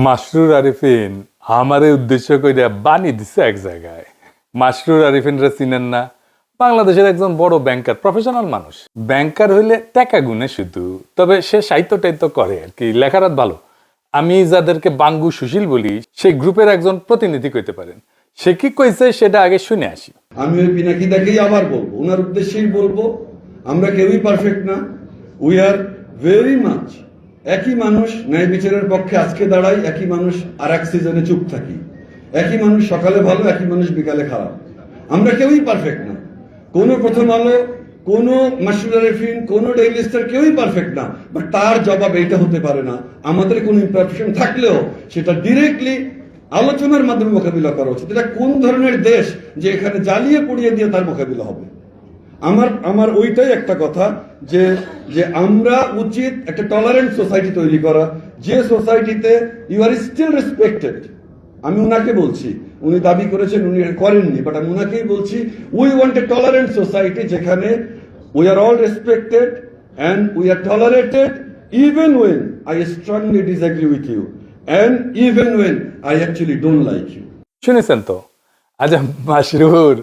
মাসরুর আরিফিন আমারে উদ্দেশ্য করে বানি দিছে এক জায়গায়। মাসরুর আরিফিনরা চিনেন না? বাংলাদেশের একজন বড় ব্যাংকার, প্রফেশনাল মানুষ। ব্যাংকার হইলে টাকা গুনে শুধু, তবে সে সাহিত্য টাইত্য করে আর কি, লেখারাত ভালো। আমি যাদেরকে বাঙ্গু সুশীল বলি, সেই গ্রুপের একজন প্রতিনিধি কইতে পারেন। সে কি কইছে সেটা আগে শুনে আসি। আমি ওই পিনাকিদাকেই আবার বলবো, ওনার উদ্দেশ্যেই বলবো, আমরা কেউই পারফেক্ট না। উই আর ভেরি মাচ একই মানুষ, ন্যায় বিচারের পক্ষে আজকে দাঁড়াই, একই মানুষ আর এক সিজনে চুপ থাকি, একই মানুষ সকালে ভালো, একই মানুষ বিকালে খারাপ। আমরা কেউই পারফেক্ট না। কোনো প্রথম আলো, কোনো মাসরুর আরিফিন, কোনো ডেইলি স্টার কেউই পারফেক্ট না। বাট তার জবাব এইটা হতে পারে না, আমাদের কোনো ইমপারফেকশন থাকলেও সেটা ডিরেক্টলি আলোচনার মাধ্যমে মোকাবিলা করা উচিত। এটা কোন ধরনের দেশ যে এখানে জ্বালিয়ে পুড়িয়ে দিয়ে তার মোকাবিলা হবে? আমার ওইটাই একটা কথা, যে যে আমরা উচিত একটা টলারেন্ট সোসাইটি তৈরি করা, যে সোসাইটিতে ইউ আর স্টিল রেসপেক্টেড। আমি উনাকে বলছি, উনি দাবি করেছেন, উনি করেননি, বাট আমি উনাকেই বলছি, we want a tolerant society যেখানে we are all respected and we are tolerated even when I strongly disagree with you and even when I actually don't like you. শুনেছেন তো? আচ্ছা মাসরুর,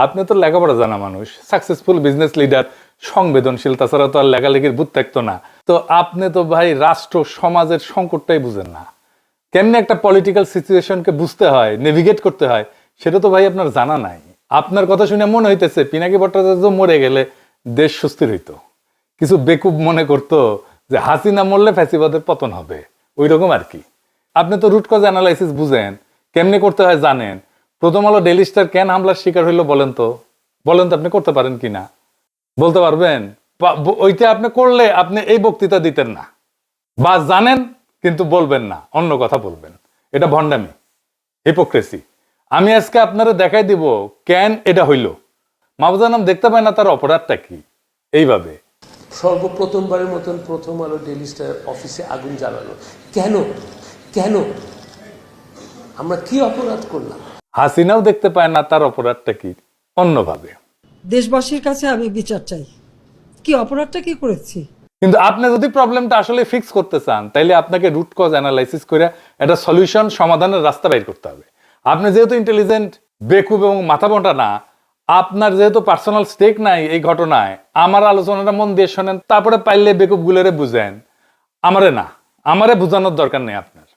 আপনি তো লেখাপড়া জানা মানুষ, সাকসেসফুল বিজনেস লিডার, সংবেদনশীল, তাছাড়া তো আর লেখালেখির বুদ্ধ থাকতো না। তো আপনি তো ভাই রাষ্ট্র সমাজের সংকটটাই বুঝেন না। কেমনি একটা পলিটিক্যাল সিচুয়েশনকে বুঝতে হয়, নেভিগেট করতে হয়, সেটা তো ভাই আপনার জানা নাই। আপনার কথা শুনে মনে হইতেছে পিনাকি ভট্টাচার্য মরে গেলে দেশ সুস্থির হইতো। কিছু বেকুব মনে করতো যে হাসিনা মরলে ফ্যাসিবাদের পতন হবে, ওই রকম আর কি। আপনি তো রুট কজ অ্যানালাইসিস বুঝেন, কেমনে করতে হয় জানেন। প্রথম আলো ডেইলি স্টার কেন হামলার শিকার হইলো বলেন তো আপনি করতে পারেন কিনা বলতে পারবেন? ওইটা আপনি করলে আপনি এই বক্তৃতা দিতেন না, বা জানেন কিন্তু বলবেন না, অন্য কথা বলবেন। এটা ভণ্ডামি, হিপোক্রেসি। আমি আজকে আপনারা দেখাই দিব কেন এটা হইল। মাহফুজা নাম দেখতে পায় না, তার অপরাধটা কি? এইভাবে সর্বপ্রথমবারের মতন প্রথম আলো ডেইলি স্টার অফিসে আগুন জ্বালালো কেন? কেন? আমরা কি অপরাধ করলাম? হাসিনাও দেখতে পায় না, তার অপরাধটা কি? অন্যভাবে দেশবাসীর কাছে আমি বিচার চাই, কি অপরাধটা কি করেছি। কিন্তু আপনি যদি প্রবলেমটা আসলে ফিক্স করতে চান, তাইলে আপনাকে রুট কজ অ্যানালাইসিস করে একটা সলিউশন, সমাধানের রাস্তা বের করতে হবে। আপনি যেহেতু ইন্টেলিজেন্ট, বেকুব এবং মাথা মোটা না, আপনার যেহেতু পার্সোনাল স্টেক নাই এই ঘটনায়, আমার আলোচনাটা মন দিয়ে শোনেন, তারপরে পাইলে বেকুব গুলোরে বুঝেন। আমারে বুঝানোর দরকার নেই আপনার।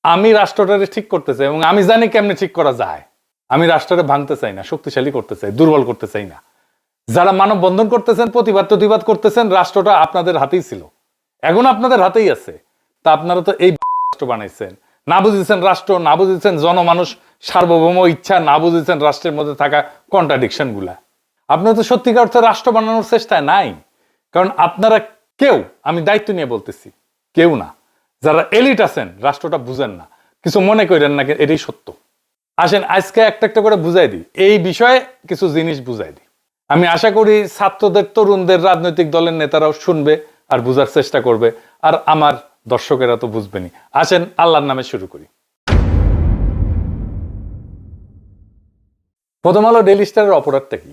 আমি রাষ্ট্রটারে ঠিক করতে চাই এবং আমি জানি কেমনে ঠিক করা যায়। আমি রাষ্ট্রটা ভাঙতে চাই না, শক্তিশালী করতে চাই, দুর্বল করতে চাই না। যারা মানব বন্ধন করতেছেন, প্রতিবাদ করতেছেন, রাষ্ট্রটা আপনাদের হাতেই ছিল, এখন আপনাদের হাতেই আছে। তা আপনারা তো এই রাষ্ট্র বানাইছেন, না বুঝেছেন রাষ্ট্র, না বুঝেছেন জনমানুষ সার্বভৌম ইচ্ছা, না বুঝেছেন রাষ্ট্রের মধ্যে থাকা কন্ট্রাডিকশন গুলা। আপনারা তো সত্যিকার অর্থে রাষ্ট্র বানানোর চেষ্টায় নাই, কারণ আপনারা কেউ, আমি দায়িত্ব নিয়ে বলতেছি, কেউ না, যারা এলিট আছেন রাষ্ট্রটা বুঝেন না। কিছু মনে করেন না, এটাই সত্য। আসেন আজকে একটা একটা করে বুঝাই দিই, এই বিষয়ে কিছু জিনিস বুঝাই দিই। আমি আশা করি ছাত্রদের, তরুণদের, রাজনৈতিক দলের নেতারাও শুনবে আর বুঝার চেষ্টা করবে, আর আমার দর্শকেরা তো বুঝবেনি। আসেন আল্লাহর নামে শুরু করি। প্রথম আলো ডেইলি স্টারের অপরাধটা কি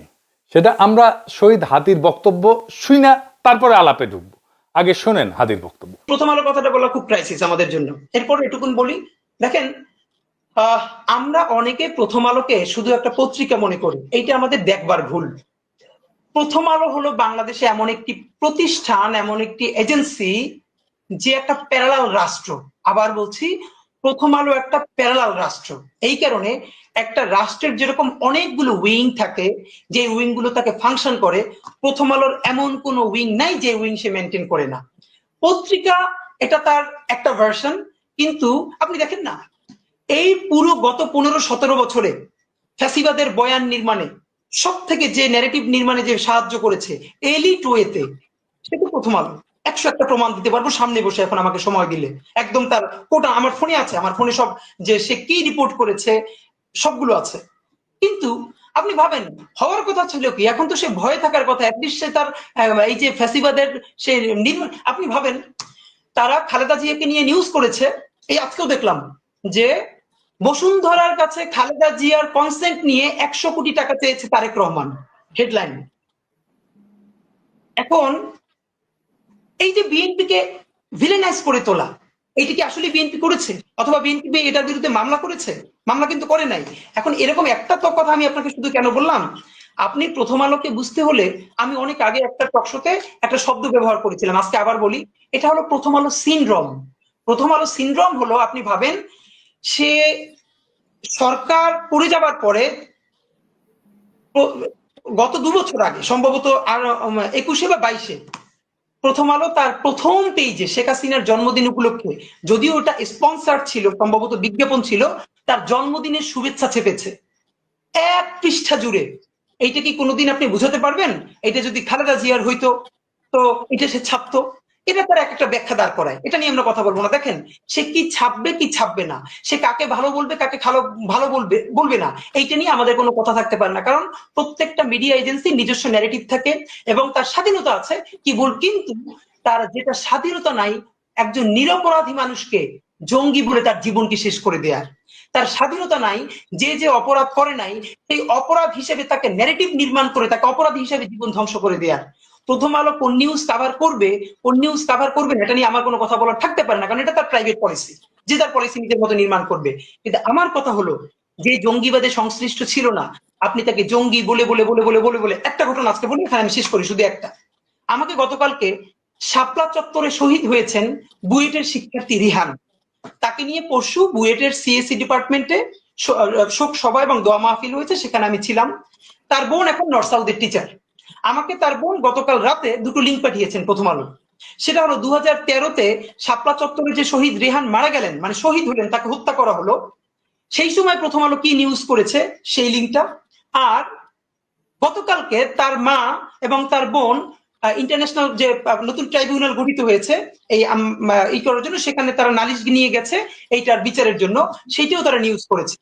সেটা আমরা শহীদ হাদির বক্তব্য শুই না, তারপরে আলাপে ঢুকবো। আগে শোনেন হাদির বক্তব্য। প্রথম আলো কথাটা বলা খুব ক্রাইসিস আমাদের জন্য। এরপর এটুকুন বলি, দেখেন আমরা অনেকে প্রথম আলোকে শুধু একটা পত্রিকা মনে করি, এইটা আমাদের দেখবার ভুল। প্রথম আলো হলো বাংলাদেশে এমন একটি প্রতিষ্ঠান, এমন একটি এজেন্সি, যে একটা প্যারালাল রাষ্ট্র। আবার বলছি, প্রথম আলো একটা প্যারালাল রাষ্ট্র। এই কারণে একটা রাষ্ট্রের যেরকম অনেকগুলো উইং থাকে, যে উইং গুলো তাকে ফাংশন করে, প্রথম আলোর এমন কোনো উইং নাই যে উইং সে মেনটেন করে না। পত্রিকা এটা তার একটা ভার্সন, কিন্তু আপনি দেখেন না, এই পুরো গত 15-17 বছরে ফ্যাসিবাদের বয়ান নির্মাণে সব থেকে যে ন্যারেটিভ নির্মাণে যে সাহায্য করেছে এলিট ওয়েতে, সেটা প্রথম আলো। 101টা প্রমাণ দিতে পারবো সামনে বসে, এখন আমাকে সময় দিলে একদম তার কোটা আমার ফোনে আছে, আমার ফোনে সব, যে সে কি রিপোর্ট করেছে সবগুলো আছে। কিন্তু আপনি ভাবেন, হওয়ার কথা ছিল কি, এখন তো সে ভয়ে থাকার কথা, অ্যাটলিস্ট সে তার এই যে ফ্যাসিবাদের সে আপনি ভাবেন, তারা খালেদা জিয়াকে নিয়ে নিউজ করেছে। এই আজকেও দেখলাম যে বসুন্ধরার কাছে খালেদা জিয়ার কনসেন্ট নিয়ে 100 কোটি টাকা চেয়েছে তারেক রহমান, হেডলাইন। এখন এই যে বিএনপিকে ভিলেনাইজ করে তোলা, এইটা কি আসলে বিএনপি করেছে? অথবা বিএনপি এটার বিরুদ্ধে মামলা করেছে? মামলা কিন্তু করে নাই। এখন এরকম একটা তো কথা আমি আপনাকে শুধু কেন বললাম, আপনি প্রথম আলোকে বুঝতে হলে, আমি অনেক আগে একটা টকশোতে একটা শব্দ ব্যবহার করেছিলাম, আজকে আবার বলি, এটা হলো প্রথম আলো সিনড্রোম। প্রথম আলো সিনড্রোম হলো, আপনি ভাবেন, সে সরকার পড়ে যাবার পরে গত 2 বছর আগে সম্ভবত, আর 21 বা 22-এ প্রথম আলো তার প্রথম পেজে শেখ হাসিনার জন্মদিন উপলক্ষে, যদিও ওটা স্পন্সার ছিল, সম্ভবত বিজ্ঞাপন ছিল, তার জন্মদিনের শুভেচ্ছা চেপেছে 1 পৃষ্ঠা জুড়ে। এইটা কি কোনোদিন আপনি বুঝাতে পারবেন? এটা যদি খালেদা জিয়ার হইতো, তো এটা সে ছাপতো? এটা তার একটা ব্যাখ্যা দাঁড় করায়, এটা নিয়ে আমরা কথা বলবো না। দেখেন, সে কি ছাপবে কি ছাপবে না, সে কাকে ভালো বলবে কাকে ভালো বলবে বলবে না, এইটা নিয়ে আমাদের কোনো কথা থাকতে পারে না। কারণ প্রত্যেকটা মিডিয়া এজেন্সি নিজস্ব ন্যারেটিভ থাকে এবং তার স্বাধীনতা আছে, কিন্তু তার যেটা স্বাধীনতা নাই, একজন নিরপরাধী মানুষকে জঙ্গি বলে তার জীবনকে শেষ করে দেয়ার। তার স্বাধীনতা নাই যে যে অপরাধ করে নাই, সেই অপরাধ হিসেবে তাকে ন্যারেটিভ নির্মাণ করে তাকে অপরাধী হিসেবে জীবন ধ্বংস করে দেয়ার। প্রথম আলো কোন নিউজ কাভার করবে, কোন নিউজ কাভার করবে না, এটা নিয়ে আমার কোনো কথা বলার থাকতে পারে না, কারণ এটা তার প্রাইভেট পলিসি, যে তার পলিসি নিজের মতো নির্মাণ করবে। কিন্তু আমার কথা হলো, যে জঙ্গিবাদে সংশ্লিষ্ট ছিল না, আপনি তাকে জঙ্গি বলে বলে বলে বলে বলে বলে একটা ঘটনা আজকে বলি, এখানে আমি শেষ করি শুধু একটা। আমাকে গতকালকে শাপলা চত্বরে শহীদ হয়েছেন বুয়েটের শিক্ষার্থী রিহান, তাকে নিয়ে পরশু বুয়েটের সিএসসি ডিপার্টমেন্টে শোক সভা এবং দোয়া মাহফিল হয়েছে, সেখানে আমি ছিলাম। তার বোন এখন নর্থ সাউথের টিচার। আমাকে তার বোন গতকাল রাতে 2টো লিঙ্ক পাঠিয়েছেন প্রথম আলো। সেটা হলো 2013-তে শাপলা চত্বরে যে শহীদ রেহান মারা গেলেন, মানে শহীদ হলেন, তাকে হত্যা করা হলো, সেই সময় প্রথম আলো কি নিউজ করেছে সেই লিঙ্কটা। আর গতকালকে তার মা এবং তার বোন ইন্টারন্যাশনাল যে নতুন ট্রাইব্যুনাল গঠিত হয়েছে এই করার জন্য, সেখানে তারা নালিশ নিয়ে গেছে এইটার বিচারের জন্য, সেইটাও তারা নিউজ করেছে।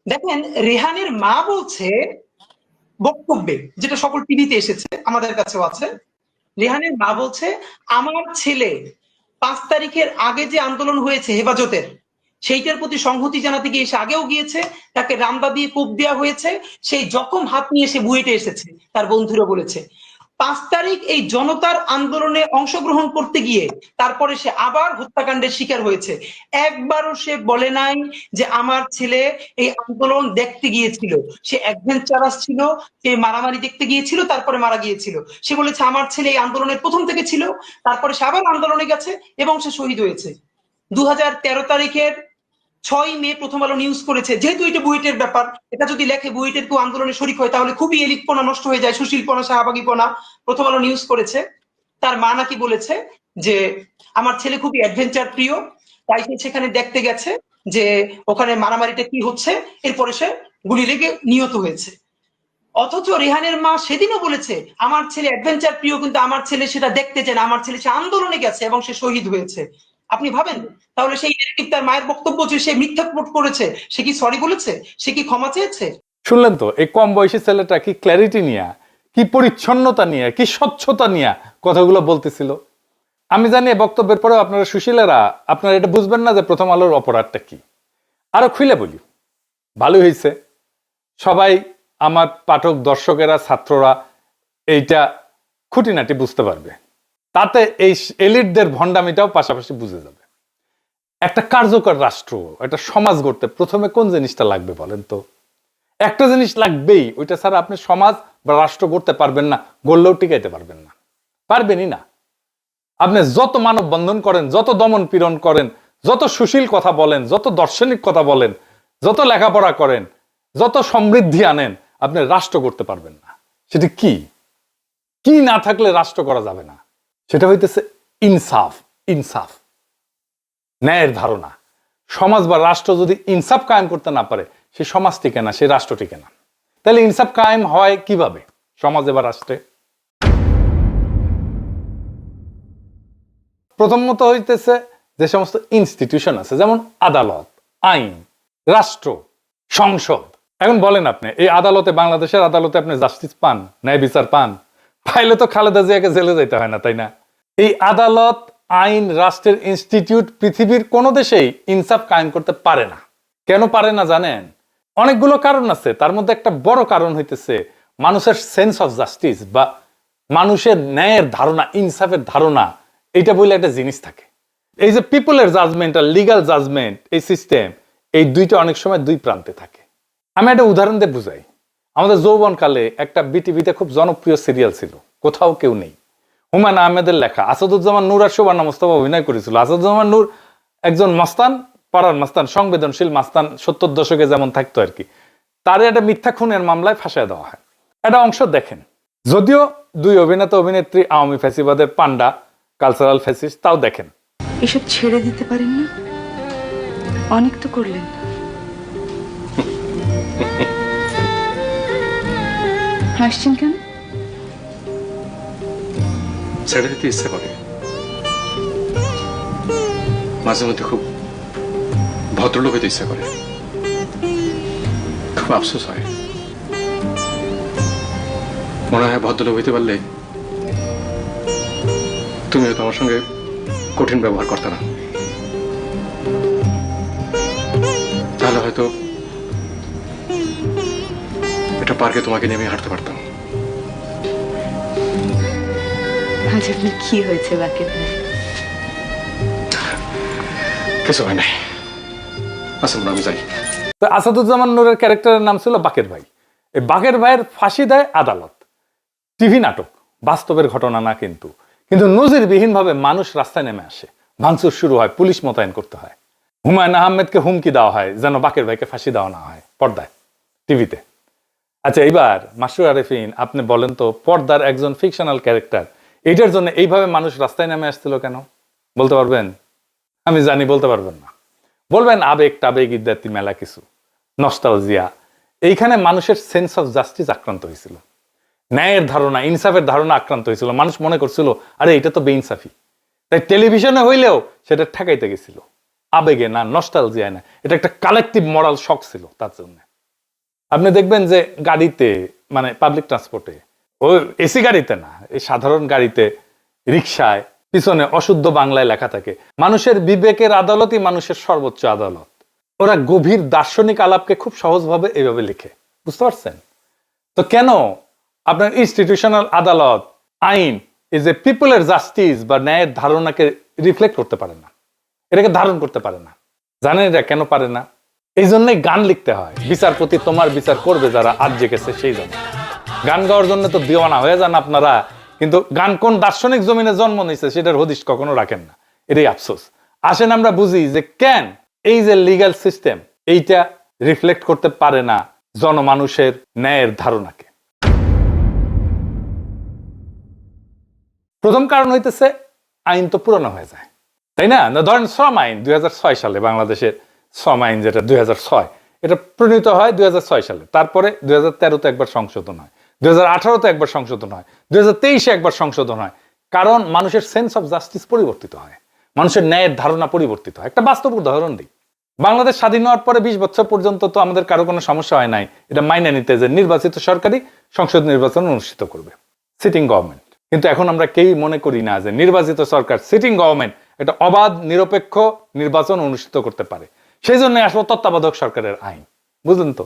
দেখেন, রেহানের মা বলছে বক্তব্যে, যেটা সকল টিভিতে এসেছে, আমাদের কাছেও আছে, রেহানের মা বলছে, আমার ছেলে 5 তারিখের আগে যে আন্দোলন হয়েছে হেফাজতের, সেইটার প্রতি সংহতি জানাতে গিয়ে সে আগেও গিয়েছে, তাকে রামদা দিয়ে কোপ দেওয়া হয়েছে, সেই জখম হাত নিয়ে সে বুয়েটে এসেছে, তার বন্ধুরা বলেছে। 5 তারিখ এই জনতার আন্দোলনে অংশগ্রহণ করতে গিয়ে তারপরে সে আবার হত্যাকাণ্ডের শিকার হয়েছে। একবারও সে বলে নাই যে আমার ছেলে এই আন্দোলন দেখতে গিয়েছিল, সে অ্যাডভেঞ্চারাস ছিল, সে মারামারি দেখতে গিয়েছিল, তারপরে মারা গিয়েছিল। সে বলেছে আমার ছেলে এই আন্দোলনের প্রথম থেকে ছিল, তারপরে সে আবার আন্দোলনে গেছে এবং সে শহীদ হয়েছে। 2013 তারিখের 6 মে প্রথম আলো নিউজ করেছে, যেহেতু এটা বুয়েটের ব্যাপার, এটা যদি লেখে বুয়েটের কেউ আন্দোলনে শরিক হয়, তাহলে খুবই এলিটপনা নষ্ট হয়ে যায়, সুশীলপনা শাহবাগীপনা। প্রথম আলো নিউজ করেছে, তার মা নাকি বলেছে যে আমার ছেলে খুবই অ্যাডভেঞ্চার প্রিয়, তাই সে সেখানে দেখতে গেছে যে ওখানে মারামারিটা কি হচ্ছে, এরপরে সে গুলি লেগে নিহত হয়েছে। অথচ রেহানের মা সেদিনও বলেছে আমার ছেলে অ্যাডভেঞ্চার প্রিয়, কিন্তু আমার ছেলে সেটা দেখতে চায় না, আমার ছেলে সে আন্দোলনে গেছে এবং সে শহীদ হয়েছে। আপনি ভাবেন, তাহলে সেই নেগেটিভ তার মায়ের বক্তব্য যে সে মিথ্যা রিপোর্ট করেছে, সে কি সরি বলেছে, সে কি ক্ষমা চেয়েছে? শুনলেন তো, এই কম বয়সী ছেলেটা কি ক্ল্যারিটি নিয়ে, কি পরিচ্ছন্নতা নিয়ে, কি স্বচ্ছতা নিয়ে কথাগুলো বলতেছিল। আমি জানি বক্তব্যের পরেও আপনারা সুশীলেরা আপনারা এটা বুঝবেন না যে প্রথম আলোর অপরাধটা কি। আরো খুলে বলি, ভালো হয়েছে সবাই আমার পাঠক দর্শকেরা ছাত্ররা এইটা খুঁটিনাটি বুঝতে পারবে, তাতে এই এলিটদের ভণ্ডামিটাও পাশাপাশি বুঝে যাবে। একটা কার্যকর রাষ্ট্র, একটা সমাজ গড়তে প্রথমে কোন জিনিসটা লাগবে বলেন তো? একটা জিনিস লাগবেই, ওইটা ছাড়া আপনি সমাজ বা রাষ্ট্র গড়তে পারবেন না, গড়লেও টিকাইতে পারবেন না, পারবেনই না। আপনি যত মানব বন্ধন করেন, যত দমন পীড়ন করেন, যত সুশীল কথা বলেন, যত দার্শনিক কথা বলেন, যত লেখাপড়া করেন, যত সমৃদ্ধি আনেন, আপনি রাষ্ট্র করতে পারবেন না। সেটা কি কি না থাকলে রাষ্ট্র করা যাবে না, সেটা হইতেছে ইনসাফ। ইনসাফ, ন্যায়ের ধারণা। সমাজ বা রাষ্ট্র যদি ইনসাফ কায়েম করতে না পারে, সে সমাজ টিকে না, সে রাষ্ট্র টিকে না। তাহলে ইনসাফ কায়েম হয় কিভাবে সমাজে বা রাষ্ট্রে? প্রথমত হইতেছে যে সমস্ত ইনস্টিটিউশন আছে, যেমন আদালত, আইন, রাষ্ট্র, সংসদ। এখন বলেন আপনি এই আদালতে, বাংলাদেশের আদালতে আপনি জাস্টিস পান, ন্যায় বিচার পান? পাইলে তো খালেদা জিয়াকে জেলে যেতে হয় না, তাই না? এই আদালত, আইন, রাষ্ট্রের ইনস্টিটিউট পৃথিবীর কোন দেশেই ইনসাফ কায়েম করতে পারে না। কেন পারে না জানেন? অনেকগুলো কারণ আছে, তার মধ্যে একটা বড় কারণ হইতেছে মানুষের সেন্স অফ জাস্টিস বা মানুষের ন্যায়ের ধারণা, ইনসাফের ধারণা, এটা বলে একটা জিনিস থাকে। এই যে পিপলের জাজমেন্ট আর লিগাল জাজমেন্ট, এই সিস্টেম, এই দুইটা অনেক সময় দুই প্রান্তে থাকে। আমি একটা উদাহরণ দিয়ে বুঝাই। আমাদের যৌবনকালে একটা বিটিভিতে খুব জনপ্রিয় সিরিয়াল ছিল, কোথাও কেউ নেই। হুমায়ুন আহমেদের লেখা, আসাদুজ্জামান নূর আর শোভানা মোস্তফা অভিনয় করেছিল। আসাদুজ্জামান নূর একজন মাস্তান, পাড়ার মাস্তান, সংবেদনশীল মাস্তান, 70 দশকে যেমন থাকতো আর কি। তার একটা মিথ্যা খুনের মামলায় ফাঁসায় দেওয়া হয়। একটা অংশ দেখেন। যদিও দুই অভিনেতা অভিনেত্রী আওয়ামী ফ্যাসিবাদের পান্ডা, কালচারাল ফ্যাসিস্ট, তাও দেখেন। এসব ছেড়ে দিতে পারেন না? অনেক তো করলেন। হাসছেন কেন? ছেড়ে দিতে ইচ্ছে করে, মাঝে মধ্যে খুব ভদ্রলোক হইতে ইচ্ছা করে, খুব আফসোস হয়। মনে হয় ভদ্রলোক হইতে পারলে তুমি হয়তো আমার সঙ্গে কঠিন ব্যবহার করতে না, তাহলে হয়তো এটা পার্কে তোমাকে নিয়ে আমি হাঁটতে পারতাম। আজ আপনার কি হয়েছে বাকের ভাই? কিছু হয় নাই। আচ্ছা আমি যাই। তো আসাদুজ্জামান নূরের ক্যারেক্টারের নাম ছিল বাকের ভাই। এই বাকের ভাইয়ের ফাঁসি দেয় আদালত। টিভি নাটক, বাস্তবের ঘটনা না কিন্তু। কিন্তু নজিরবিহীন ভাবে মানুষ রাস্তায় নেমে আসে, ভাঙচুর শুরু হয়, পুলিশ মোতায়েন করতে হয়। হুমায়ুন আহমেদকে হুমকি দেওয়া হয় যেন বাকের ভাইকে ফাঁসি দেওয়া না হয়, পর্দায়, টিভিতে। আচ্ছা, এইবার মাসরুর আরেফিন, আপনি বলেন তো, পর্দার একজন ফিকশনাল ক্যারেক্টার, এইটার জন্য এইভাবে মানুষ রাস্তায় নেমে আসছিল কেন? বলতে পারবেন? আমি জানি বলতে পারবেন না। বলবেন আবেগ টাবেগ ইত্যাদি মেলা কিছু, নস্টালজিয়া। এইখানে মানুষের সেন্স অফ জাস্টিস আক্রান্ত হয়েছিল, ন্যায়ের ধারণা, ইনসাফের ধারণা আক্রান্ত হয়েছিল। মানুষ মনে করছিল আরে এটা তো বেইনসাফি, তাই টেলিভিশনে হইলেও সেটা ঠেকাইতে গেছিল। আবেগে না, নস্টালজিয়ায় না, এটা একটা কালেকটিভ মরাল শক ছিল তার জন্য। আপনি দেখবেন যে গাড়িতে, মানে পাবলিক ট্রান্সপোর্টে, ও এসি গাড়িতে না, এই সাধারণ গাড়িতে, রিক্সায় পিছনে অশুদ্ধ বাংলায় লেখা থাকে, মানুষের বিবেকের আদালতই মানুষের সর্বোচ্চ আদালত। ওরা গভীর দার্শনিক আলাপকে খুব সহজভাবে এইভাবে লিখে, বুঝতে পারছেন? তো কেন আপনার ইনস্টিটিউশনাল আদালত, আইন, এই যে পিপলের জাস্টিস বা ন্যায়ের ধারণাকে রিফ্লেক্ট করতে পারে না, এটাকে ধারণ করতে পারে না? জানেন এটা কেন পারে না? এই জন্যই গান লিখতে হয়, বিচারপতি তোমার বিচার করবে যারা আজ জেগেছে সেই জন্য। গান গাওয়ার জন্য তো দিওয়ানা হয়ে যান আপনারা, কিন্তু গান কোন দার্শনিক জমিনে জন্ম নিয়েছে সেটার হদিশ কখনো রাখেন না। এটাই আফসোস। আসেন আমরা বুঝি যে কেন এই যে লিগ্যাল সিস্টেম, এইটা রিফ্লেক্ট করতে পারে না জনমানুষের ন্যায়ের ধারণাকে। প্রথম কারণ হইতেছে আইন তো পুরনো হয়ে যায়, তাই না? ধরেন শ্রম আইন 2006 সালে, বাংলাদেশের শ্রম আইন যেটা 2006, এটা প্রণীত হয় 2006 সালে। তারপরে 2013-তে একবার সংশোধন হয়, 2018-তে একবার সংশোধন হয়, 2023-এ একবার সংশোধন হয়। কারণ মানুষের সেন্স অফ জাস্টিস পরিবর্তিত হয়, মানুষের ন্যায়ের ধারণা পরিবর্তিত হয়। একটা বাস্তব উদাহরণ দিই। বাংলাদেশ স্বাধীন হওয়ার পরে 20 বছর পর্যন্ত তো আমাদের কারো কোনো সমস্যা হয় নাই এটা মাইনে নিতে যে নির্বাচিত সরকারি সংসদ নির্বাচন অনুষ্ঠিত করবে, সিটিং গভর্নমেন্ট। কিন্তু এখন আমরা কেউই মনে করি না যে নির্বাচিত সরকার, সিটিং গভর্নমেন্ট, এটা অবাধ নিরপেক্ষ নির্বাচন অনুষ্ঠিত করতে পারে। সেই জন্য আসলে তত্ত্বাবধায়ক সরকারের আইন, বুঝলেন তো?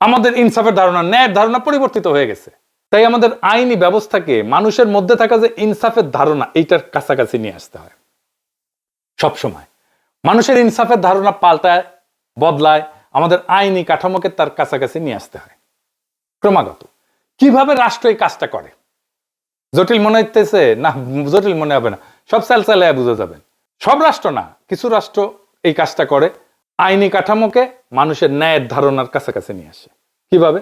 আমাদের ইনসাফের ধারণা, ন্যায়ের ধারণা পরিবর্তিত হয়ে গেছে। তাই আমাদের আইনি ব্যবস্থাকে মানুষের মধ্যে থাকা যে ইনসাফের ধারণা, এইটার কাছাকাছি নিয়ে আসতে হয় সবসময়। মানুষের ইনসাফের ধারণা পাল্টায়, বদলায়, আমাদের আইনি কাঠামোকে তার কাছাকাছি নিয়ে আসতে হয় ক্রমাগত। কিভাবে রাষ্ট্র এই কাজটা করে জটিল মনে হইতেছে না? জটিল মনে হবে না, সব চালায় বুঝে যাবেন। সব রাষ্ট্র না, কিছু রাষ্ট্র এই কাজটা করে, আইনি কাঠামোকে মানুষের ন্যায়ের ধারণার কাছাকাছি নিয়ে আসে। কিভাবে?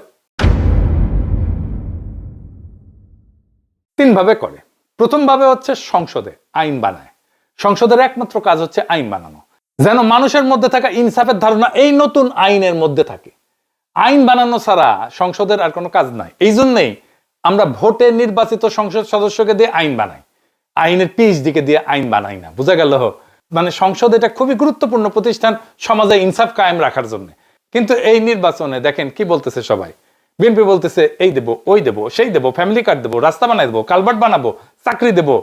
3 ভাবে করে। প্রথম ভাবে হচ্ছে সংসদে আইন বানায়। সংসদের একমাত্র কাজ হচ্ছে আইন বানানো, যেন মানুষের মধ্যে থাকা ইনসাফের ধারণা এই নতুন আইনের মধ্যে থাকে। আইন বানানো ছাড়া সংসদের আর কোনো কাজ নাই। এই জন্যই আমরা ভোটে নির্বাচিত সংসদ সদস্যকে দিয়ে আইন বানাই, আইনের পিএইচডিকে দিয়ে আইন বানাই না। বোঝা গেল? মানে সংসদ এটা খুবই গুরুত্বপূর্ণ প্রতিষ্ঠান সমাজে ইনসাফ কায়েম রাখার জন্য। কিন্তু এই নির্বাচনে দেখেন কি বলতেছে সবাই। বিএনপি বলতেছে এই দেব, ওই দেব, সেই দেব, ফ্যামিলি কার্ড দেবো, রাস্তা বানাই দেবো, কালভার্ট বানাবো, চাকরি দেবো।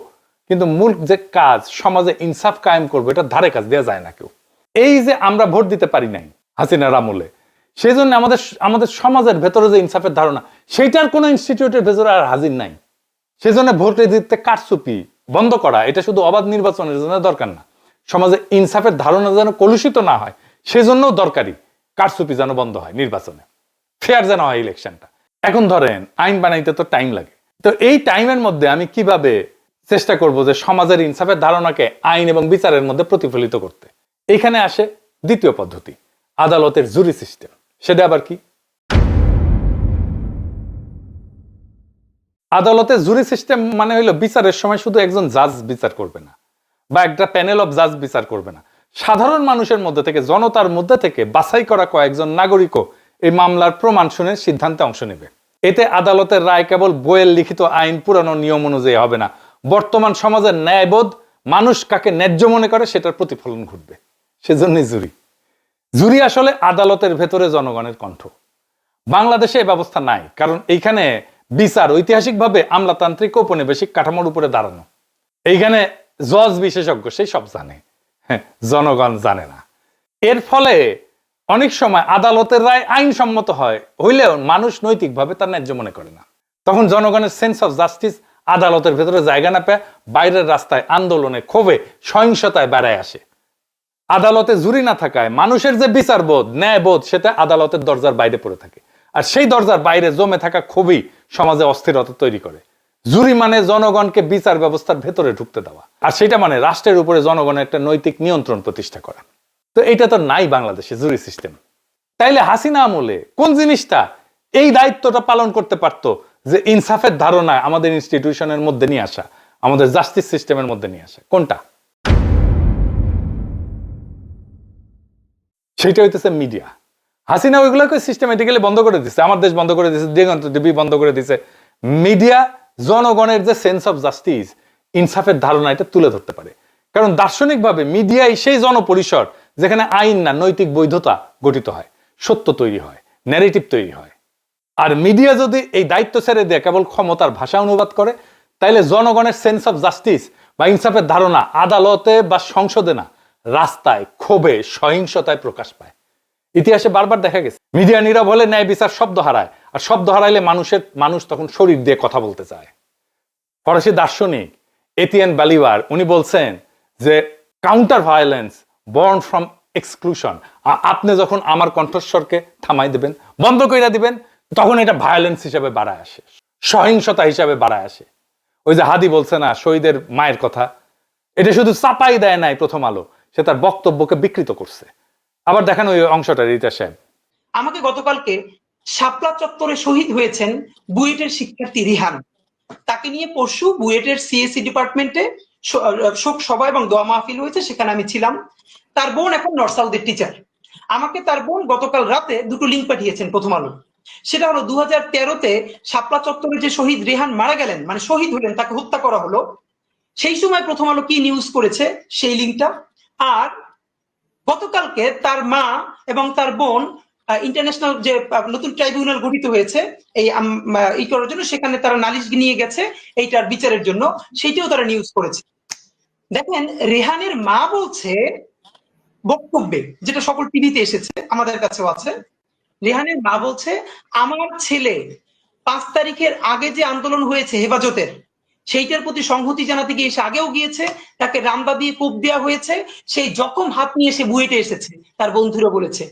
কিন্তু মূল যে কাজ, সমাজে ইনসাফ কায়েম করবো, এটা ধারে কাজ দেওয়া যায় না কেউ। এই যে আমরা ভোট দিতে পারি নাই হাসিনার আমলে, সেই জন্য আমাদের সমাজের ভেতরে যে ইনসাফের ধারণা, সেইটার কোনো ইনস্টিটিউটের ভেতরে আর হাজির নাই। সেই জন্য ভোটে দিতে কারচুপি বন্ধ করা, এটা শুধু অবাধ নির্বাচনের জন্য দরকার না, সমাজে ইনসাফের ধারণা যেন কলুষিত না হয়, সেজন্য দরকারি কারচুপি যেন বন্ধ হয়, নির্বাচনে ফেয়ার যেন হয় ইলেকশনটা। এখন ধরেন আইন বানাইতে তো টাইম লাগে, তো এই টাইমের মধ্যে আমি কিভাবে চেষ্টা করব যে সমাজের ইনসাফের ধারণাকে আইন এবং বিচারের মধ্যে প্রতিফলিত করতে। এখানে আসে দ্বিতীয় পদ্ধতি, আদালতের জুরি সিস্টেম। সেটা আবার কি? আদালতের জুরি সিস্টেম মানে হইলো বিচারের সময় শুধু একজন জাজ বিচার করবে না বা একটা প্যানেল অফ জাজ বিচার করবে না, সাধারণ মানুষের মধ্যে থেকে, জনতার মধ্যে থেকে বাছাই করা কয়েকজন নাগরিকও এই মামলার প্রমাণ শুনে সিদ্ধান্তে অংশ নেবে। এতে আদালতের রায় কেবল বইয়ের লিখিত আইন পুরানো নিয়ম অনুযায়ী হবে না, বর্তমান সমাজের ন্যায়বোধ, মানুষ কাকে ন্যায্য মনে করে সেটার প্রতিফলন ঘটবে। সেজন্যই জুরি। জুরি আসলে আদালতের ভেতরে জনগণের কণ্ঠ। বাংলাদেশে এই ব্যবস্থা নাই, কারণ এইখানে বিচার ঐতিহাসিকভাবে আমলাতান্ত্রিক ঔপনিবেশিক কাঠামোর উপরে দাঁড়ানো। এইখানে জজ বিশেষজ্ঞ, সেই সব জানে, জনগণ জানে না। এর ফলে অনেক সময় আদালতের রায় আইনসম্মত হয় হইলেও মানুষ নৈতিকভাবে তার ন্যায্য মনে করে না। তখন জনগণের সেন্স অফ জাস্টিস আদালতের ভেতরে জায়গা না পেয়ে বাইরের রাস্তায়, আন্দোলনে, ক্ষোভে, সহিংসতায় বেড়ায় আসে। আদালতে জুরি না থাকায় মানুষের যে বিচারবোধ, ন্যায়বোধ, সেটা আদালতের দরজার বাইরে পড়ে থাকে। আর সেই দরজার বাইরে জমে থাকা ক্ষোভই সমাজে অস্থিরতা তৈরি করে। জুরি মানে জনগণকে বিচার ব্যবস্থার ভেতরে ঢুকতে দেওয়া, আর সেটা মানে রাষ্ট্রের উপরে জনগণের একটা নৈতিক নিয়ন্ত্রণ প্রতিষ্ঠা করা। তো এটা তো নাই বাংলাদেশে জুরি সিস্টেম। তাইলে হাসিনা আমলে কোন জিনিসটা এই দায়িত্বটা পালন করতে পারত, যে ইনসাফের ধারণা আমাদের ইনস্টিটিউশনের মধ্যে নিয়ে আসা, আমাদের জাস্টিস সিস্টেমের মধ্যে নিয়ে আসা? কোনটা? সেটা হইতেছে মিডিয়া। হাসিনা ওইগুলোকে সিস্টেমেটিক্যালি বন্ধ করে দিচ্ছে, আমার দেশ বন্ধ করে দিচ্ছে, দিগন্ত টিভি বন্ধ করে দিচ্ছে। মিডিয়া জনগণের যে সেন্স অফ জাস্টিস, ইনসাফের ধারণা, এটা তুলে ধরতে পারে। কারণ দার্শনিকভাবে মিডিয়াই সেই জনপরিসর যেখানে আইন না, নৈতিক বৈধতা গঠিত হয়, সত্য তৈরি হয়, ন্যারেটিভ তৈরি হয়। আর মিডিয়া যদি এই দায়িত্ব ছেড়ে দিয়ে কেবল ক্ষমতার ভাষা অনুবাদ করে, তাইলে জনগণের সেন্স অফ জাস্টিস বা ইনসাফের ধারণা আদালতে বা সংসদে না, রাস্তায়, ক্ষোভে, সহিংসতায় প্রকাশ পায়। ইতিহাসে বারবার দেখা গেছে মিডিয়া নীরব হলে ন্যায় বিচার শব্দ হারায়, আর শব্দ হারাইলে মানুষ তখন শরীর দিয়ে কথা বলতে চায়। ফরাসি দার্শনিক এতিয়ান বালিভার উনি বলছেন যে counter violence born from exclusion. আপনি যখন আমার কণ্ঠস্বরকে থামাই দিবেন, বন্ধ করে দিবেন, তখন এটা ভায়োলেন্স হিসেবে বাড়ায় আসে, সহিংসতা হিসাবে বাড়ায় আসে। ওই যে হাদি বলছে না শহীদের মায়ের কথা, এটা শুধু চাপাই দেয় নাই প্রথম আলো, সে তার বক্তব্যকে বিকৃত করছে। আবার দেখেন ওই অংশটা, রিতা সাহেব। আমাকে গতকালকে শাপলা চত্বরে শহীদ হয়েছেন বুয়েটের শিক্ষার্থী রিহান, তাকে নিয়ে পরশু বুয়েটের সিএসসি ডিপার্টমেন্টে শোক সভা এবং দোয়া মাহফিল হয়েছে, সেখানে আমি ছিলাম। তার বোন এখন নর্থ সাউথের টিচার। আমাকে তার বোন গতকাল রাতে দুটো লিঙ্ক পাঠিয়েছেন প্রথম আলো। সেটা হলো 2013-তে শাপলা চত্বরে যে শহীদ রেহান মারা গেলেন, মানে শহীদ হলেন, তাকে হত্যা করা হলো, সেই সময় প্রথম আলো কি নিউজ করেছে সেই লিঙ্কটা। আর গতকালকে তার মা এবং তার বোন ইন্টারন্যাশনাল যে নতুন ট্রাইব্যুনাল গঠিত হয়েছে এই করার জন্য, সেখানে তারা নালিশ নিয়ে গেছে এইটার বিচারের জন্য, সেইটাও তারা নিউজ করেছে। দেখেন রেহানের মা বলছে বক্তব্যে, যেটা সকল টিভিতে এসেছে, আমাদের কাছেও আছে, রেহানের মা বলছে আমার ছেলে 5 তারিখের আগে যে আন্দোলন হয়েছে হেফাজতের, সেইটার প্রতি সংহতি জানাতে গিয়ে সে আগেও গিয়েছে, তাকে রামদা দিয়ে কোপ দেওয়া হয়েছে, সেই জখম হাত নিয়ে সে বুয়েটে এসেছে। তার বন্ধুরা বলেছে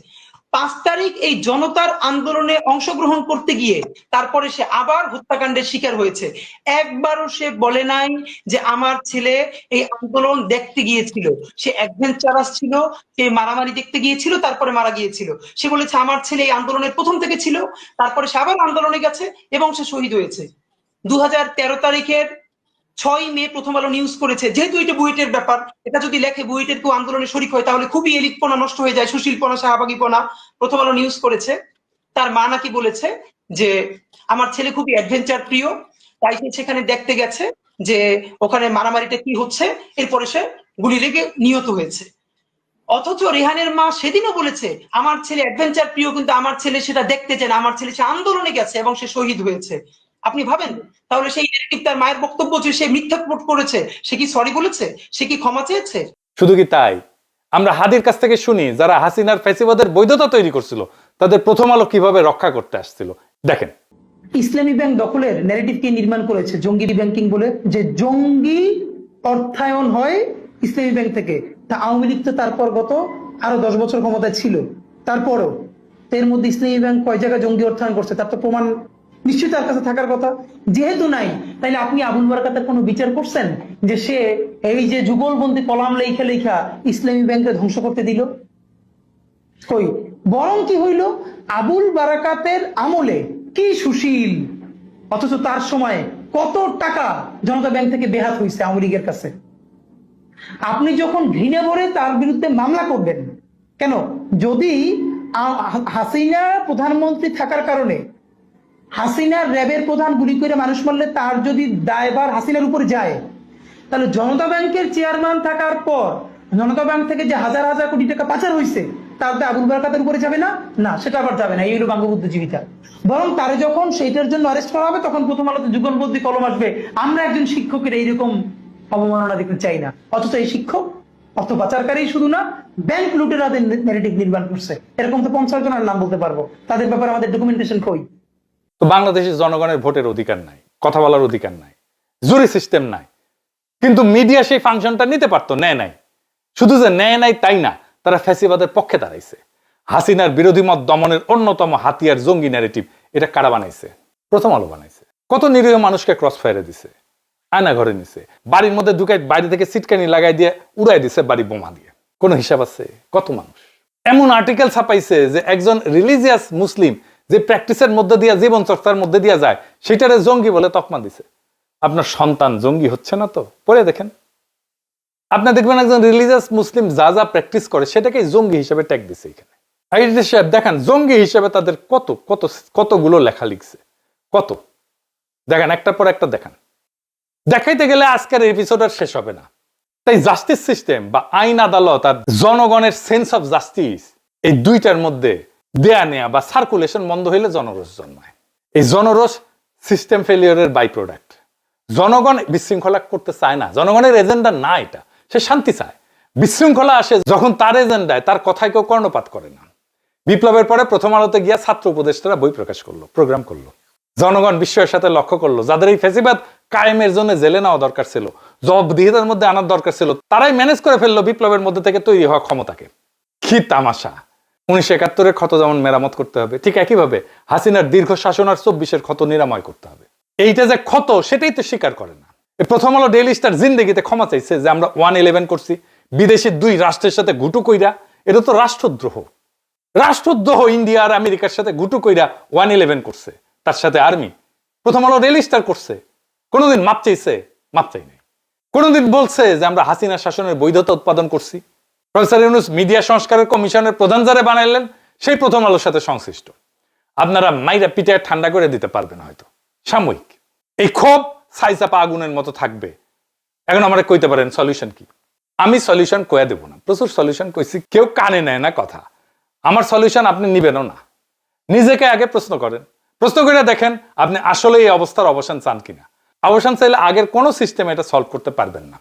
5 তারিখ এই জনতার আন্দোলনে অংশগ্রহণ করতে গিয়ে তারপরে সে আবার হত্যাকাণ্ডের শিকার হয়েছে। একবারও সে বলে নাই যে আমার ছেলে এই আন্দোলন দেখতে গিয়েছিল, সে অ্যাডভেঞ্চারাস ছিল, সে মারামারি দেখতে গিয়েছিল, তারপরে মারা গিয়েছিল। সে বলেছে আমার ছেলে এই আন্দোলনের প্রথম থেকে ছিল, তারপরে সে আবার আন্দোলনে গেছে এবং সে শহীদ হয়েছে। 2013 তারিখের 6 মে প্রথম আলো নিউজ করেছে, যেহেতু এটা বুয়েটের ব্যাপার, এটা যদি লেখে বুয়েটের কেউ আন্দোলনে শরিক হয় তাহলে খুবই এলিটপনা নষ্ট হয়ে যায়, সুশীলপনা, শাহবাগীপনা। প্রথম আলো নিউজ করেছে তার মা নাকি বলেছে যে আমার ছেলে খুবই অ্যাডভেঞ্চার প্রিয়, তাই সে সেখানে দেখতে গেছে যে ওখানে মারামারিটা কি হচ্ছে, এরপরে সে গুলি লেগে নিহত হয়েছে। অথচ রেহানের মা সেদিনও বলেছে আমার ছেলে অ্যাডভেঞ্চার প্রিয়, কিন্তু আমার ছেলে সেটা দেখতে চায় না, আমার ছেলে সে আন্দোলনে গেছে এবং সে শহীদ হয়েছে। আপনি ভাবেন তাহলে সেই নেগেটিভ তার মায়ের বক্তব্য যে সে মিথ্যা রিপোর্ট করেছে, সে কি সরি বলেছে, সে কি ক্ষমা চেয়েছে? শুধু কি তাই, আমরা হাদির কাছ থেকে শুনি যারা হাসিনার ফ্যাসিবাদের বৈধতা তৈরি করছিল তাদের প্রথম আলো কিভাবে রক্ষা করতে আসছিল। দেখেন, ইসলামী ব্যাংক দখলের ন্যারেটিভ কে নির্মাণ করেছে জঙ্গি ব্যাংকিং বলে, যে জঙ্গি অর্থায়ন হয় ইসলামী ব্যাংক থেকে, তা আওয়ামী লীগ তো তারপর গত আরো 10 বছর ক্ষমতায় ছিল, তারপরও এর মধ্যে ইসলামী ব্যাংক কয় জায়গায় জঙ্গি অর্থায়ন করছে তার তো প্রমাণ নিশ্চয়ই তার কাছে থাকার কথা। যেহেতু নাই, তাইলে আপনি আবুল বারাকাতের কোনো বিচার করছেন যে সে এই যে যুগলবন্দি কলাম লেখা লেখা ইসলামী ব্যাংকে ধ্বংস করতে দিল? কই, বরং কি হইল, আবুল বারাকাতের আমলে কি সুশীল, অথচ তার সময় কত টাকা জনতা ব্যাংক থেকে বেহাত হয়েছে আওয়ামী লীগের কাছে। আপনি যখন ঘৃণা ভরে তার বিরুদ্ধে মামলা করবেন কেন? যদি হাসিনা প্রধানমন্ত্রী থাকার কারণে হাসিনার র্যাবের প্রধান গুলি করে মানুষ মারলে তার যদি দায়ভার হাসিনার উপর যায়, তাহলে জনতা ব্যাংকের চেয়ারম্যান থাকার পর জনতা ব্যাংক থেকে যে হাজার হাজার কোটি টাকা পাচার হয়েছে তার দায় আবুল বারাকাতের উপরে যাবে না? না, সেটা আবার যাবে না। এই হলো বঙ্গবুদ্ধিজীবিতা। বরং তারে যখন সেইটার জন্য অ্যারেস্ট করা হবে তখন প্রথম আলোতে যুগলবন্দি কলম আসবে, আমরা একজন শিক্ষকের এইরকম অবমাননা দেখতে চাই না। অথচ এই শিক্ষক অর্থ পাচারকারী শুধু না, ব্যাংক লুটেরাদের ন্যারেটিভ নির্মাণ করছে। এরকম তো 50 জনের নাম বলতে পারবো। তাদের ব্যাপারে আমাদের ডকুমেন্টেশন কই? তো বাংলাদেশের জনগণের ভোটের অধিকার নাই, কথা বলার অধিকার নাই, জুরি সিস্টেম নাই, কিন্তু মিডিয়া সেই ফাংশনটা নিতে পারতো, নেয় নাই। শুধু যে নেয় নাই তাই না, তারা ফ্যাসিবাদের পক্ষে দাঁড়াইছে। হাসিনার বিরোধী মত দমনের অন্যতম হাতিয়ার জঙ্গি ন্যারেটিভ, এটা কারা বানাইছে? প্রথম আলো বানাইছে। কত নিরীহ মানুষকে ক্রস ফায়ারে দিছে, আয়না ঘরে নিছে, বাড়ির মধ্যে ঢুকাই বাইরে থেকে সিটকানি লাগাই দিয়ে উড়াই দিছে বাড়ি বোমা দিয়ে। কোনো হিসাব আছে? কত মানুষ এমন আর্টিকেল ছাপাইছে যে একজন রিলিজিয়াস মুসলিম যে প্র্যাকটিসের মধ্যে দিয়া, জীবন চর্চার মধ্যে দিয়া যায়, সেটারে জঙ্গি বলে তকমা দিছে। আপনার সন্তান জঙ্গি হচ্ছে না তো? পরে দেখেন, আপনি দেখবেন একজন রিলিজিয়াস মুসলিম যা যা প্র্যাকটিস করে সেটাকে জঙ্গি হিসেবে ট্যাগ দিছে এখানে। সাহেব দেখেন, জঙ্গি হিসেবে তাদের কত কত কতগুলো লেখা লিখছে, কত দেখেন, একটার পর একটা দেখান। দেখাইতে গেলে আজকের এপিসোড আর শেষ হবে না। তাই জাস্টিস সিস্টেম বা আইন আদালত আর জনগণের সেন্স অফ জাস্টিস, এই দুইটার মধ্যে দেয়া নেয়া বা সার্কুলেশন বন্ধ হইলে জনরোষ জন্মায়। এই জনরোষ সিস্টেম ফেলিওরের বাই প্রোডাক্ট। জনগণ বিশৃঙ্খলা করতে চায় না, জনগণের এজেন্ডা না এটা, সে শান্তি চায়। বিশৃঙ্খলা আসে যখন তার এজেন্ডায়, তার কথায় কেউ কর্ণপাত করে না। বিপ্লবের পরে প্রথম আলোতে গিয়া ছাত্র উপদেষ্টারা বই প্রকাশ করলো, প্রোগ্রাম করলো, জনগণ বিস্ময়ের সাথে লক্ষ্য করলো যাদের এই ফ্যাসিবাদ কায়েমের জন্য জেলে নেওয়া দরকার ছিল, জবাবদিহিতার মধ্যে আনার দরকার ছিল, তারাই ম্যানেজ করে ফেললো বিপ্লবের মধ্যে থেকে তৈরি হওয়া ক্ষমতাকে। কি তামাশা! 1971-এর ক্ষত যেমন মেরামত করতে হবে, ঠিক একইভাবে হাসিনার দীর্ঘ শাসন আর 24-এর ক্ষত নিরাময় করতে হবে। এইটা যে ক্ষত, সেটাই তো স্বীকার করে না। প্রথম আলো ডেইলি স্টার জিন্দেগিতে ক্ষমা চাইছে যে আমরা 111 করছি, বিদেশি 2 রাষ্ট্রের সাথে গুটু কইরা। এটা তো রাষ্ট্রদ্রোহ। রাষ্ট্রদ্রোহ ইন্ডিয়া আর আমেরিকার সাথে গুটু কইরা 111 করছে, তার সাথে আর্মি। প্রথম আলো ডেইলি স্টার করছে, কোনোদিন মাপ চাইছে? মাপ চাই নাই। কোনোদিন বলছে যে আমরা হাসিনা শাসনের বৈধতা উৎপাদন করছি? প্রফেসর ইউনূস মিডিয়া সংস্কারের কমিশনের প্রধান যারা বানাইলেন, সেই প্রথম আলোর সাথে সংশ্লিষ্ট। আপনারা মাইরা পিটায় ঠান্ডা করে দিতে পারবেন হয়তো, সাময়িক। এই ক্ষোভ ছাইচাপা আগুনের মতো থাকবে। এখন আমরা কইতে পারেন সলিউশন কি? আমি সলিউশন কয়ে দেব না, প্রচুর সলিউশন কইছি, কেউ কানে নেয় না কথা। আমার সলিউশন আপনি নিবেনও না। নিজেকে আগে প্রশ্ন করেন, প্রশ্ন করে দেখেন আপনি আসলে এই অবস্থার অবসান চান কিনা। অবসান চাইলে আগের কোনো সিস্টেম এটা সলভ করতে পারবেন না।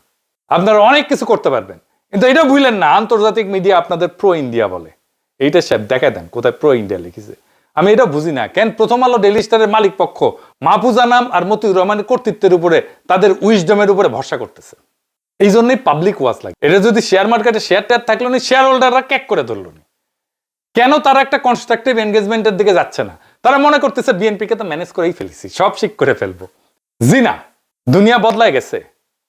আপনারা অনেক কিছু করতে পারবেন, কিন্তু এটা ভুলেন না আন্তর্জাতিক মিডিয়া আপনাদের প্রো ইন্ডিয়া বলে। এইটা সাহেব দেখা দেন কোথায় প্রো ইন্ডিয়া লিখেছে। আমি এটা বুঝি না কেন প্রথম আলো ডেইলি স্টারের মালিক পক্ষ মাহফুজা নাম আর মতিউর রহমানের কর্তৃত্বের উপরে, তাদের উইজডমের উপরে ভরসা করতেছে। এই জন্যই পাবলিক ওয়াচ লাগে। এটা যদি শেয়ার মার্কেটে শেয়ার টেয়ার থাকলো না, শেয়ার হোল্ডাররা ক্যাক করে ধরলো না। কেন তারা একটা কনস্ট্রাকটিভ এনগেজমেন্টের দিকে যাচ্ছে না? তারা মনে করতেছে বিএনপিকে তো ম্যানেজ করেই ফেলেছি, সব ঠিক করে ফেলবো। জি না, দুনিয়া বদলায় গেছে,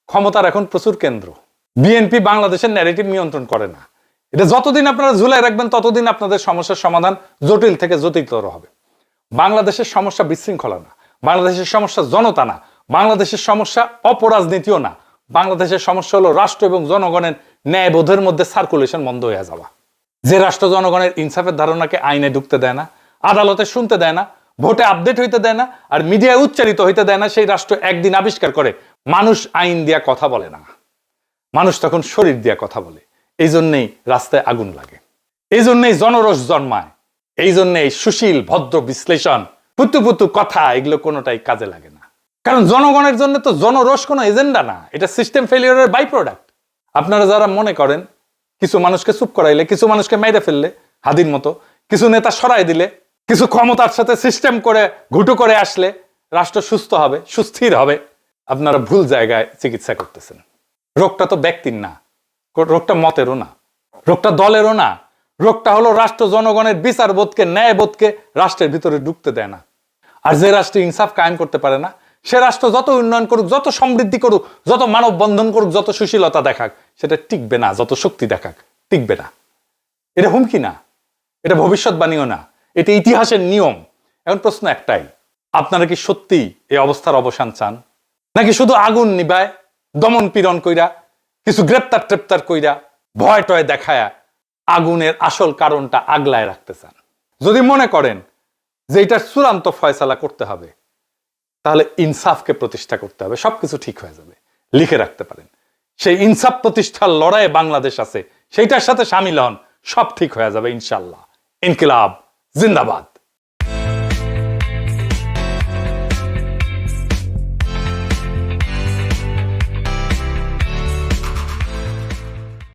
ক্ষমতার এখন প্রচুর কেন্দ্র। বিএনপি বাংলাদেশের ন্যারেটিভ নিয়ন্ত্রণ করে না। এটা যতদিন আপনারা ঝুলাই রাখবেন ততদিন আপনাদের সমস্যার সমাধান জটিল থেকে জটিলতর হবে। বাংলাদেশের সমস্যা বিশৃঙ্খলা না, বাংলাদেশের সমস্যা জনতা না, বাংলাদেশের সমস্যা অপরাজনীতিও না। বাংলাদেশের সমস্যা হলো রাষ্ট্র এবং জনগণের ন্যায়বোধের মধ্যে সার্কুলেশন বন্ধ হয়ে যাওয়া। যে রাষ্ট্র জনগণের ইনসাফের ধারণাকে আইনে ঢুকতে দেয় না, আদালতে শুনতে দেয় না, ভোটে আপডেট হইতে দেয় না, আর মিডিয়ায় উচ্চারিত হইতে দেয় না, সেই রাষ্ট্র একদিন আবিষ্কার করে মানুষ আইন দিয়া কথা বলে না, মানুষ তখন শরীর দিয়া কথা বলে। এই জন্যেই রাস্তায় আগুন লাগে, এই জন্যেই জনরোষ জন্মায়, এই জন্যেই সুশীল ভদ্র বিশ্লেষণ, পুতু পুতু কথা, এগুলো কোনোটাই কাজে লাগে না। কারণ জনগণের জন্য তো জনরোষ কোনো এজেন্ডা না, এটা সিস্টেম ফেলিওরের বাই প্রোডাক্ট। আপনারা যারা মনে করেন কিছু মানুষকে চুপ করাইলে, কিছু মানুষকে মেরে ফেললে হাদির মতো, কিছু নেতা সরাই দিলে, কিছু ক্ষমতার সাথে সিস্টেম করে ঘুটু করে আসলে রাষ্ট্র সুস্থ হবে, সুস্থির হবে, আপনারা ভুল জায়গায় চিকিৎসা করতেছেন। রোগটা তো ব্যক্তির না, রোগটা মতেরও না, রোগটা দলেরও না, রোগটা হলো রাষ্ট্র জনগণের বিচারবোধকে, ন্যায়বোধকে রাষ্ট্রের ভিতরে ঢুকতে দেয় না। আর যে রাষ্ট্রে ইনসাফ কায়েম করতে পারে না, সে রাষ্ট্র যত উন্নয়ন করুক, যত সমৃদ্ধি করুক, যত মানব বন্ধন করুক, যত সুশীলতা দেখাক, সেটা টিকবে না। যত শক্তি দেখাক, টিকবে না। এটা হুমকি না, এটা ভবিষ্যৎবাণীও না, এটা ইতিহাসের নিয়ম। এখন প্রশ্ন একটাই, আপনারা কি সত্যি এই অবস্থার অবসান চান, নাকি শুধু আগুন নিবায় দমন পীড়ন কইরা, কিছু গ্রেপ্তার টেপ্তার কইরা, ভয় টয় দেখায়া আগুনের আসল কারণটা আগলায় রাখতে চান? যদি মনে করেন যে এটার চূড়ান্ত ফয়সালা করতে হবে, তাহলে ইনসাফকে প্রতিষ্ঠা করতে হবে, সবকিছু ঠিক হয়ে যাবে। লিখে রাখতে পারেন, সেই ইনসাফ প্রতিষ্ঠার লড়াইয়ে বাংলাদেশ আছে, সেইটার সাথে সামিল হন, সব ঠিক হয়ে যাবে ইনশাল্লাহ। ইনকিলাব জিন্দাবাদ।